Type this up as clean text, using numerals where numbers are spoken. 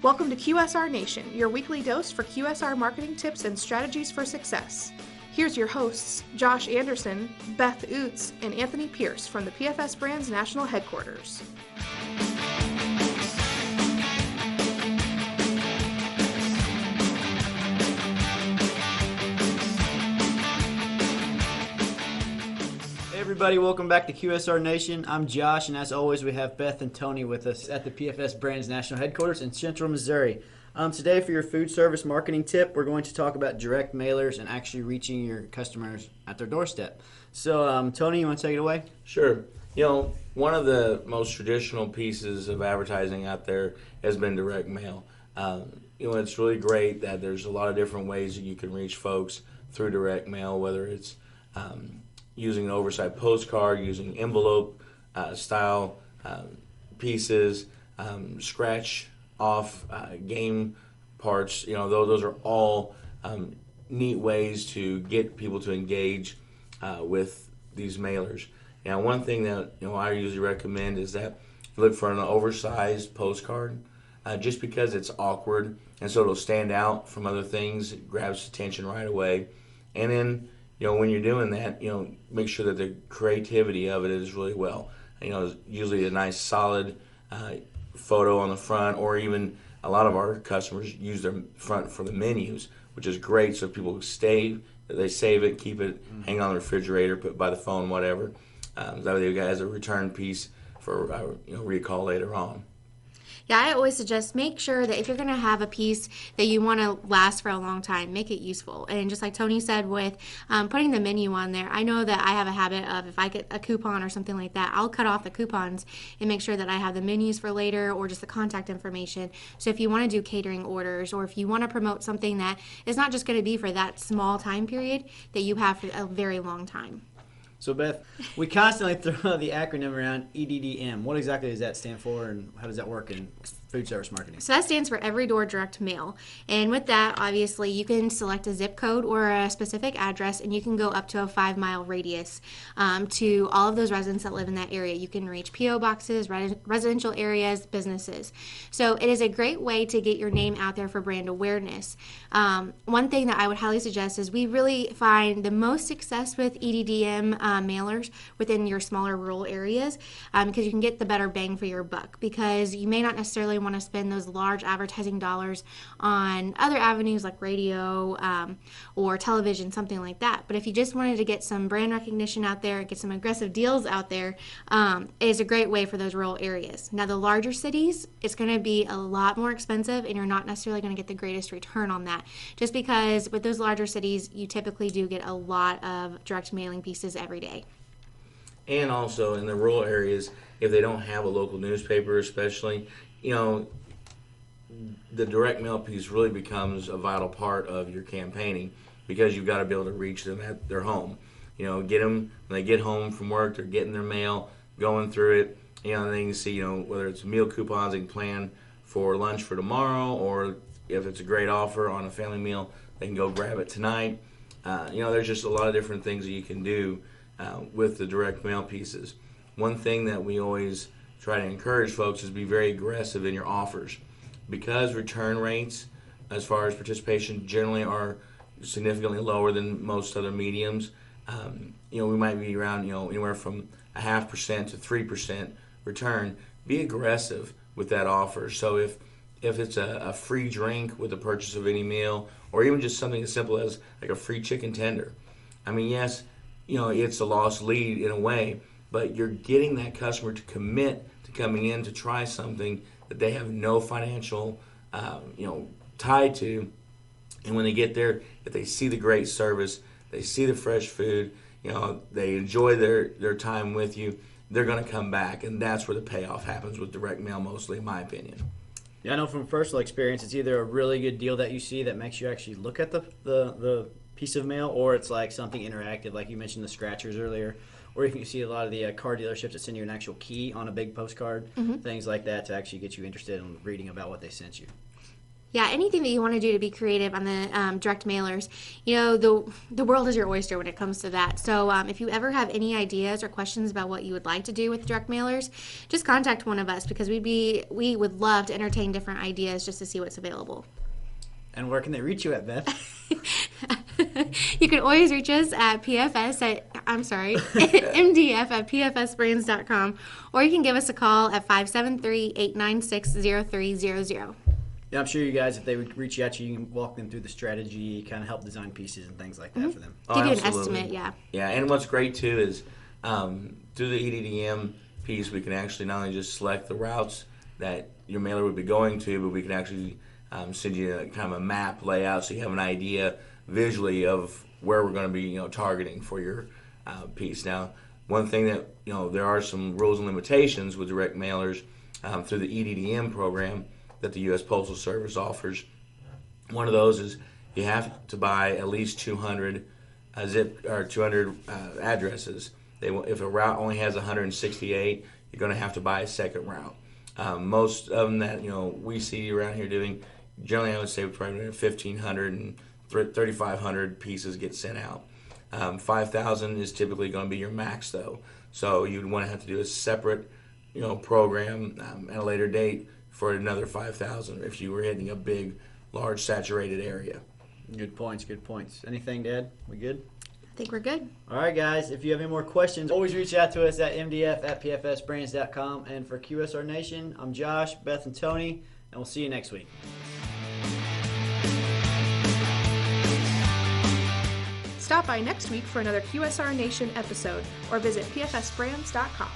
Welcome to QSR Nation, your weekly dose for QSR marketing tips and strategies for success. Here's your hosts, Josh Anderson, Beth Oots, and Anthony Pierce from the PFS Brands National Headquarters. Everybody, welcome back to QSR Nation. I'm Josh, and as always, we have Beth and Tony with us at the PFS Brands National Headquarters in Central Missouri. Today, for your food service marketing tip, we're going to talk about direct mailers and actually reaching your customers at their doorstep. So, Tony, you want to take it away? Sure. You know, one of the most traditional pieces of advertising out there has been direct mail. It's really great that there's a lot of different ways that you can reach folks through direct mail, whether it's using an oversized postcard, using envelope style pieces, scratch off game parts. You know, those are all neat ways to get people to engage with these mailers. Now, one thing that I usually recommend is that you look for an oversized postcard, just because it's awkward and so it'll stand out from other things. It grabs attention right away, and then when you're doing that, make sure that the creativity of it is really well. Usually a nice solid photo on the front, or even a lot of our customers use their front for the menus, which is great. So people they save it, keep it, hang on the refrigerator, put it by the phone, whatever. That way they got as a return piece for recall later on. Yeah, I always suggest make sure that if you're going to have a piece that you want to last for a long time, make it useful. And just like Tony said with putting the menu on there, I know that I have a habit of if I get a coupon or something like that, I'll cut off the coupons and make sure that I have the menus for later or just the contact information. So if you want to do catering orders or if you want to promote something that is not just going to be for that small time period, that you have for a very long time. So, Beth, we constantly throw the acronym around EDDM. What exactly does that stand for, and how does that work in food service marketing? So that stands for Every Door Direct Mail. And with that, obviously, you can select a zip code or a specific address, and you can go up to a 5-mile radius to all of those residents that live in that area. You can reach P.O. boxes, residential areas, businesses. So it is a great way to get your name out there for brand awareness. One thing that I would highly suggest is we really find the most success with EDDM mailers within your smaller rural areas because you can get the better bang for your buck, because you may not necessarily want to spend those large advertising dollars on other avenues like radio or television, something like that. But if you just wanted to get some brand recognition out there, get some aggressive deals out there, it is a great way for those rural areas. Now, the larger cities, it's going to be a lot more expensive, and you're not necessarily going to get the greatest return on that, just because with those larger cities, you typically do get a lot of direct mailing pieces every day. And also in the rural areas, if they don't have a local newspaper especially, the direct mail piece really becomes a vital part of your campaigning, because you've got to be able to reach them at their home. Get them when they get home from work, they're getting their mail, going through it, and they can see, whether it's meal coupons they can plan for lunch for tomorrow, or if it's a great offer on a family meal, they can go grab it tonight. There's just a lot of different things that you can do with the direct mail pieces. One thing that we always try to encourage folks is be very aggressive in your offers, because return rates as far as participation generally are significantly lower than most other mediums. We might be around anywhere from 0.5% to 3% return. Be aggressive with that offer. So if it's a free drink with the purchase of any meal, or even just something as simple as like a free chicken tender, yes, it's a lost lead in a way, but you're getting that customer to commit to coming in to try something that they have no financial, tied to. And when they get there, if they see the great service, they see the fresh food, they enjoy their time with you, they're going to come back. And that's where the payoff happens with direct mail mostly, in my opinion. Yeah, I know from personal experience, it's either a really good deal that you see that makes you actually look at the piece of mail, or it's like something interactive, like you mentioned the scratchers earlier, or if you see a lot of the car dealerships that send you an actual key on a big postcard, things like that to actually get you interested in reading about what they sent you. Yeah, anything that you want to do to be creative on the direct mailers, the world is your oyster when it comes to that. So if you ever have any ideas or questions about what you would like to do with direct mailers, just contact one of us because we would love to entertain different ideas just to see what's available. And where can they reach you at, Beth? You can always reach us at MDF at pfsbrands.com, or you can give us a call at 573-896-0300. Yeah, I'm sure you guys, if they would reach out to you, you can walk them through the strategy, kind of help design pieces and things like that for them. Give you an Absolutely. estimate, yeah. Yeah, and what's great too is through the EDDM piece, we can actually not only just select the routes that your mailer would be going to, but we can actually send you a kind of a map layout so you have an idea visually of where we're going to be, targeting for your piece. Now, one thing that there are some rules and limitations with direct mailers through the EDDM program that the U.S. Postal Service offers. One of those is you have to buy at least 200 200 addresses. If a route only has 168, you're going to have to buy a second route. Most of them that we see around here doing, generally I would say probably 1,500 and 3,500 pieces get sent out. 5,000 is typically going to be your max though, so you'd want to have to do a separate program at a later date for another 5,000 if you were hitting a big, large, saturated area. Good points, good points. Anything to add? We good? I think we're good. All right, guys. If you have any more questions, always reach out to us at MDF at pfsbrands.com. And for QSR Nation, I'm Josh, Beth, and Tony, and we'll see you next week. Stop by next week for another QSR Nation episode or visit pfsbrands.com.